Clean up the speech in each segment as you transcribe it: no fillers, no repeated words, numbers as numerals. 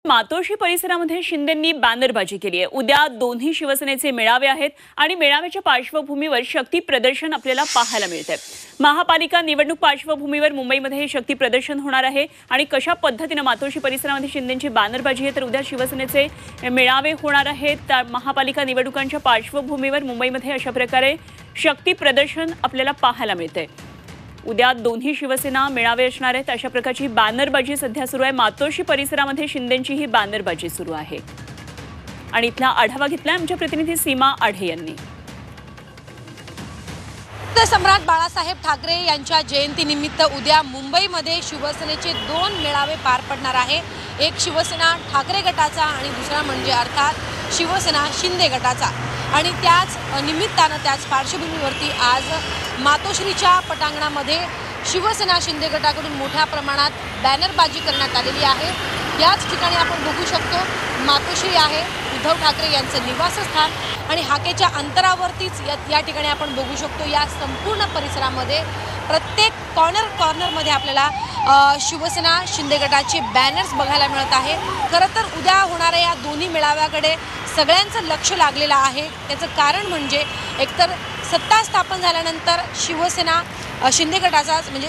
मातोश्री परिसरामध्ये शिंदेंनी बॅनरबाजी केली आहे। उद्या दोन्ही शिवसेनेचे मेळावे आहेत आणि मेळाव्याच्या पार्श्वभूमीवर शक्ती प्रदर्शन आपल्याला पाहायला मिळते। महापालिका निवडणूक पार्श्वभूमीवर मुंबईमध्ये हे शक्ती प्रदर्शन होणार आहे आणि कशा पद्धतीने मातोश्री परिसरामध्ये शिंदेंची बॅनरबाजी आहे तर उद्या शिवसेनेचे मेळावे होणार आहेत। महापालिका निवडणुकांच्या पार्श्वभूमीवर मुंबईमध्ये अशा प्रकारे शक्ती प्रदर्शन आपल्याला पाहायला मिळते। उद्या दोन्ही शिवसेना मेळावे असणार आहेत। अशा प्रकारची बॅनरबाजी सध्या सुरू आहे। मातोश्री परिसरामध्ये शिंदेंची ही बॅनरबाजी सुरू आहे आणि इथला आढावा घेतला आमच्या प्रतिनिधी सीमा आढे यांनी। सम्राट बाळासाहेब ठाकरे यांच्या जयंतीनिमित्त उद्या मुंबईमध्ये शिवसेनेचे 2 मेळावे पार पडणार आहे। एक शिवसेना ठाकरे गटाचा आणि दुसरा म्हणजे अर्थात शिवसेना शिंदे गटाचा। आणि त्याच निमित्तानं त्याच पार्श्वभूमीवरती आज मातोश्रीच्या पटांगणामध्ये शिवसेना शिंदे गटाकडून मोठ्या प्रमाणात बॅनरबाजी करण्यात आलेली आहे। याच ठिकाणी आपण बघू शकतो मातोश्री आहे उद्धव ठाकरे यांचं निवासस्थान आणि हाकेच्या अंतरावरतीच या ठिकाणी आपण बघू शकतो या संपूर्ण परिसरामध्ये प्रत्येक कॉर्नरमध्ये आपल्याला शिवसेना शिंदे गटाचे बॅनर्स बघायला मिळत आहे। खरं तर उद्या होणाऱ्या या दोन्ही मेळाव्याकडे सगळ्यांचं लक्ष लागलेलं आहे। त्याचं कारण म्हणजे एकतर सत्ता स्थापन झाल्यानंतर शिवसेना शिंदे गटाचा म्हणजे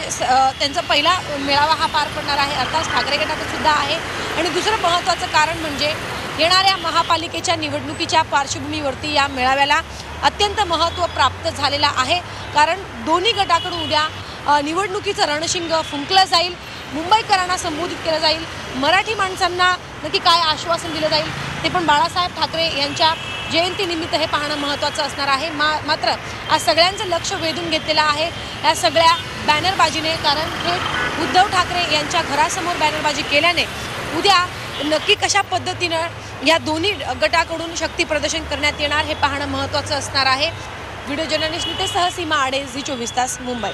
त्यांचा पहिला मेळावा हा पार पडणार आहे, अर्थात ठाकरे गटाचा सुद्धा आहे। आणि दुसरं महत्त्वाचं कारण म्हणजे येणाऱ्या महापालिकेच्या निवडणुकीच्या पार्श्वभूमीवरती या मेळाव्याला अत्यंत महत्त्व प्राप्त झालेलं आहे। कारण दोन्ही गटाकडून उद्या निवडणुकीचं रणशिंग फुंकलं जाईल, मुंबईकरांना संबोधित केलं जाईल, मराठी माणसांना नक्की काय आश्वासन दिलं जाईल ते पण बाळासाहेब ठाकरे यांच्या जयंतीनिमित्त हे पाहणं महत्त्वाचं असणार आहे। मात्र आज सगळ्यांचं लक्ष वेधून घेतलेलं आहे या सगळ्या बॅनरबाजीने। कारण थेट उद्धव ठाकरे यांच्या घरासमोर बॅनरबाजी केल्याने उद्या नक्की कशा पद्धतीनं या दोन्ही गटाकडून शक्ती प्रदर्शन करण्यात येणार हे पाहणं महत्त्वाचं असणार आहे। व्हिडिओ जर्नलिस्ट नितेश सह सीमा आढे, झी 24 तास, मुंबई।